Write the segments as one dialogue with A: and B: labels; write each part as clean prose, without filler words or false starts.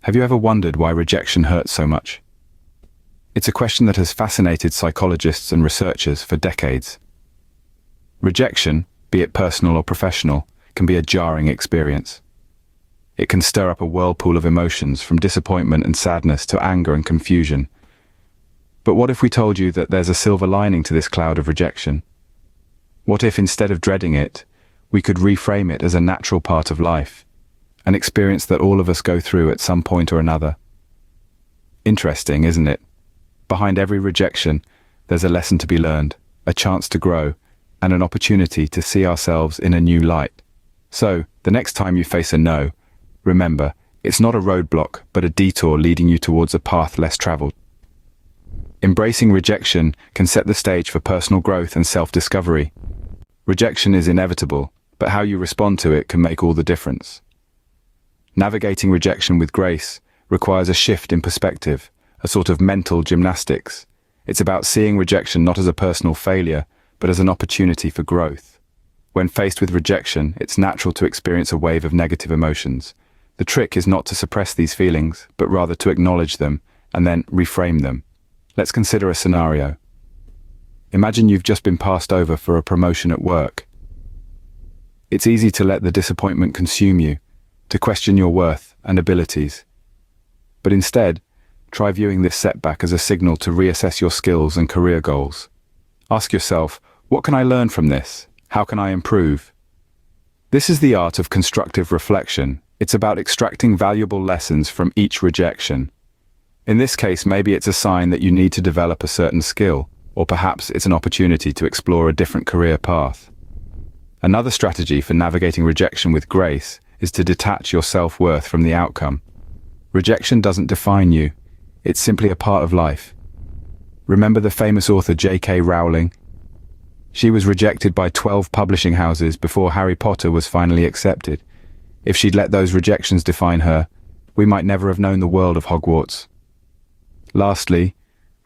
A: Have you ever wondered why rejection hurts so much? It's a question that has fascinated psychologists and researchers for decades. Rejection, be it personal or professional, can be a jarring experience. It can stir up a whirlpool of emotions, from disappointment and sadness to anger and confusion. But what if we told you that there's a silver lining to this cloud of rejection? What if, instead of dreading it, we could reframe it as a natural part of life, an experience that all of us go through at some point or another? Interesting, isn't it? Behind every rejection, there's a lesson to be learned, a chance to grow, and an opportunity to see ourselves in a new light. So, the next time you face a no, remember, it's not a roadblock, but a detour leading you towards a path less traveled. Embracing rejection can set the stage for personal growth and self-discovery. Rejection is inevitable, but how you respond to it can make all the difference. Navigating rejection with grace requires a shift in perspective, a sort of mental gymnastics. It's about seeing rejection not as a personal failure, but as an opportunity for growth. When faced with rejection, it's natural to experience a wave of negative emotions. The trick is not to suppress these feelings, but rather to acknowledge them and then reframe them. Let's consider a scenario. Imagine you've just been passed over for a promotion at work. It's easy to let the disappointment consume you, to question your worth and abilities. But instead, try viewing this setback as a signal to reassess your skills and career goals. Ask yourself, what can I learn from this? How can I improve? This is the art of constructive reflection. It's about extracting valuable lessons from each rejection. In this case, maybe it's a sign that you need to develop a certain skill, or perhaps it's an opportunity to explore a different career path. Another strategy for navigating rejection with grace is to detach your self-worth from the outcome. Rejection doesn't define you. It's simply a part of life. Remember the famous author J.K. Rowling? She was rejected by 12 publishing houses before Harry Potter was finally accepted. If she'd let those rejections define her, we might never have known the world of Hogwarts. Lastly,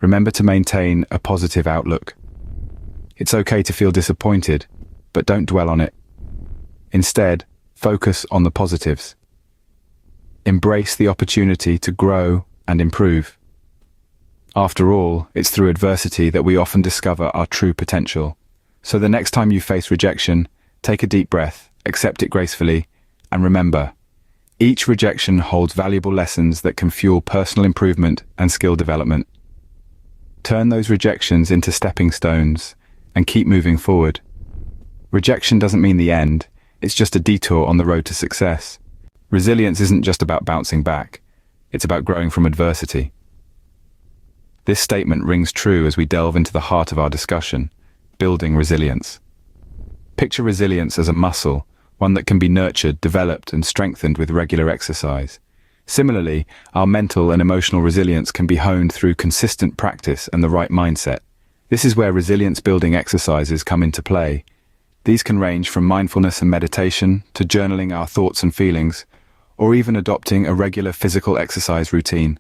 A: remember to maintain a positive outlook. It's okay to feel disappointed, but don't dwell on it. Instead, focus on the positives. Embrace the opportunity to grow and improve. After all, it's through adversity that we often discover our true potential. So the next time you face rejection, take a deep breath, accept it gracefully, and remember, each rejection holds valuable lessons that can fuel personal improvement and skill development. Turn those rejections into stepping stones and keep moving forward. Rejection doesn't mean the end, it's just a detour on the road to success. Resilience isn't just about bouncing back, it's about growing from adversity. This statement rings true as we delve into the heart of our discussion, building resilience. Picture resilience as a muscle, one that can be nurtured, developed, and strengthened with regular exercise. Similarly, our mental and emotional resilience can be honed through consistent practice and the right mindset. This is where resilience-building exercises come into play. These can range from mindfulness and meditation to journaling our thoughts and feelings, or even adopting a regular physical exercise routine.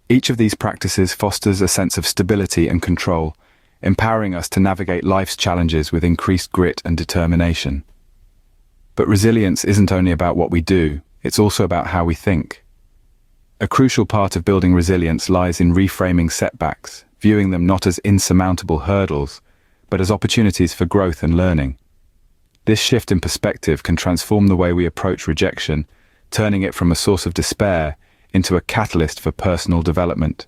A: Each of these practices fosters a sense of stability and control, empowering us to navigate life's challenges with increased grit and determination. But resilience isn't only about what we do, it's also about how we think. A crucial part of building resilience lies in reframing setbacks, viewing them not as insurmountable hurdles, but as opportunities for growth and learning. This shift in perspective can transform the way we approach rejection, turning it from a source of despair into a catalyst for personal development.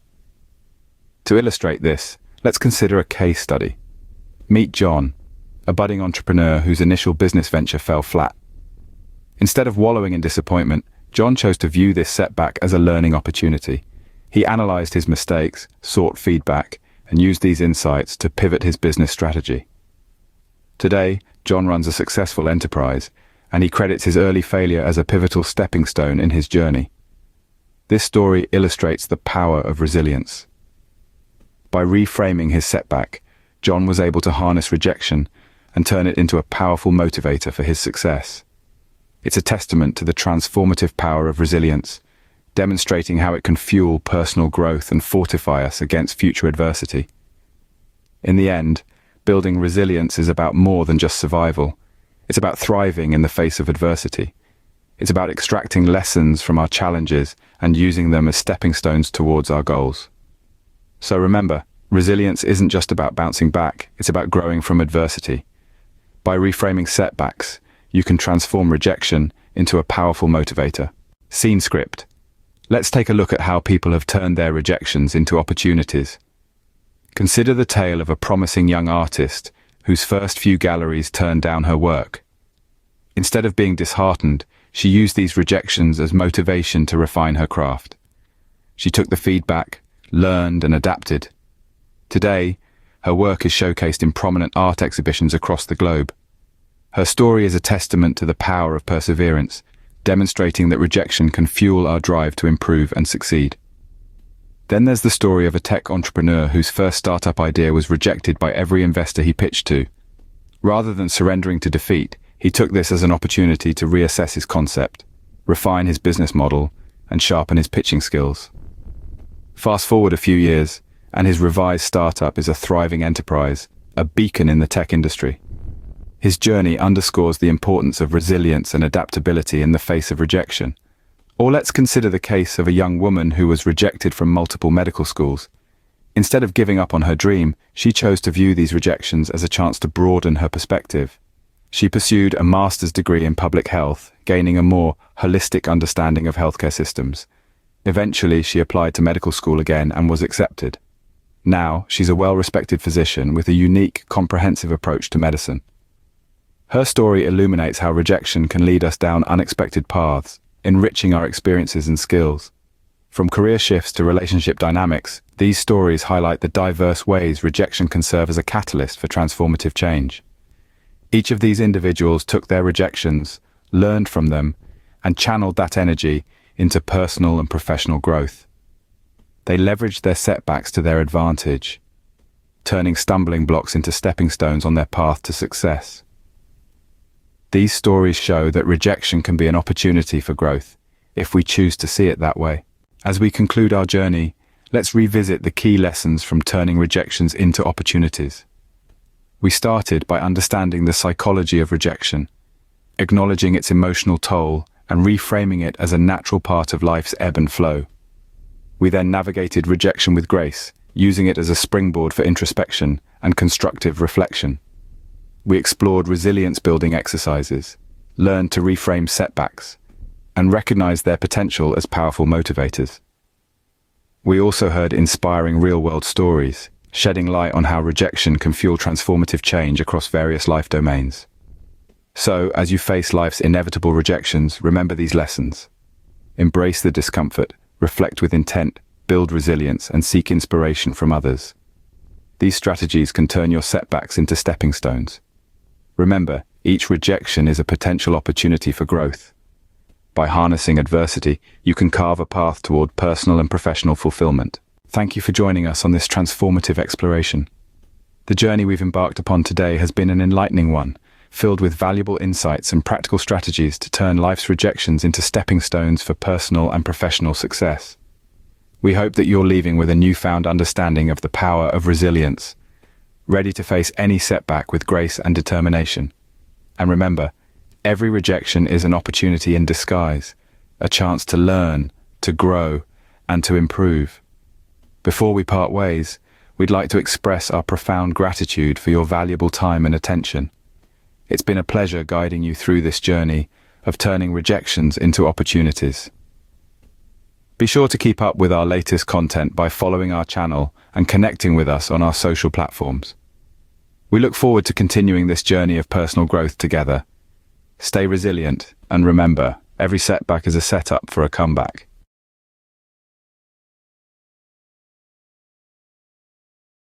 A: To illustrate this, let's consider a case study. Meet John, a budding entrepreneur whose initial business venture fell flat. Instead of wallowing in disappointment, John chose to view this setback as a learning opportunity. He analyzed his mistakes, sought feedback, and used these insights to pivot his business strategy. Today, John runs a successful enterprise, and he credits his early failure as a pivotal stepping stone in his journey. This story illustrates the power of resilience. By reframing his setback, John was able to harness rejection and turn it into a powerful motivator for his success. It's a testament to the transformative power of resilience, demonstrating how it can fuel personal growth and fortify us against future adversity. In the end, building resilience is about more than just survival. It's about thriving in the face of adversity. It's about extracting lessons from our challenges and using them as stepping stones towards our goals. So remember, resilience isn't just about bouncing back, it's about growing from adversity. By reframing setbacks, you can transform rejection into a powerful motivator. Scene script. Let's take a look at how people have turned their rejections into opportunities. Consider the tale of a promising young artist whose first few galleries turned down her work. Instead of being disheartened, she used these rejections as motivation to refine her craft. She took the feedback, learned and adapted. Today, her work is showcased in prominent art exhibitions across the globe. Her story is a testament to the power of perseverance, demonstrating that rejection can fuel our drive to improve and succeed. Then there's the story of a tech entrepreneur whose first startup idea was rejected by every investor he pitched to. Rather than surrendering to defeat, he took this as an opportunity to reassess his concept, refine his business model, and sharpen his pitching skills. Fast forward a few years, and his revised startup is a thriving enterprise, a beacon in the tech industry. His journey underscores the importance of resilience and adaptability in the face of rejection. Or let's consider the case of a young woman who was rejected from multiple medical schools. Instead of giving up on her dream, she chose to view these rejections as a chance to broaden her perspective. She pursued a master's degree in public health, gaining a more holistic understanding of healthcare systems. Eventually, she applied to medical school again and was accepted. Now, she's a well-respected physician with a unique, comprehensive approach to medicine. Her story illuminates how rejection can lead us down unexpected paths, enriching our experiences and skills. From career shifts to relationship dynamics, these stories highlight the diverse ways rejection can serve as a catalyst for transformative change. Each of these individuals took their rejections, learned from them, and channeled that energy into personal and professional growth. They leveraged their setbacks to their advantage, turning stumbling blocks into stepping stones on their path to success. These stories show that rejection can be an opportunity for growth, if we choose to see it that way. As we conclude our journey, let's revisit the key lessons from turning rejections into opportunities. We started by understanding the psychology of rejection, acknowledging its emotional toll and reframing it as a natural part of life's ebb and flow. We then navigated rejection with grace, using it as a springboard for introspection and constructive reflection. We explored resilience-building exercises, learned to reframe setbacks, and recognized their potential as powerful motivators. We also heard inspiring real-world stories, shedding light on how rejection can fuel transformative change across various life domains. So, as you face life's inevitable rejections, remember these lessons. Embrace the discomfort, reflect with intent, build resilience, and seek inspiration from others. These strategies can turn your setbacks into stepping stones. Remember, each rejection is a potential opportunity for growth. By harnessing adversity, you can carve a path toward personal and professional fulfillment. Thank you for joining us on this transformative exploration. The journey we've embarked upon today has been an enlightening one, filled with valuable insights and practical strategies to turn life's rejections into stepping stones for personal and professional success. We hope that you're leaving with a newfound understanding of the power of resilience, ready to face any setback with grace and determination. And remember, every rejection is an opportunity in disguise, a chance to learn, to grow, and to improve. Before we part ways, we'd like to express our profound gratitude for your valuable time and attention. It's been a pleasure guiding you through this journey of turning rejections into opportunities. Be sure to keep up with our latest content by following our channel and connecting with us on our social platforms. We look forward to continuing this journey of personal growth together. Stay resilient, and remember, every setback is a setup for a comeback.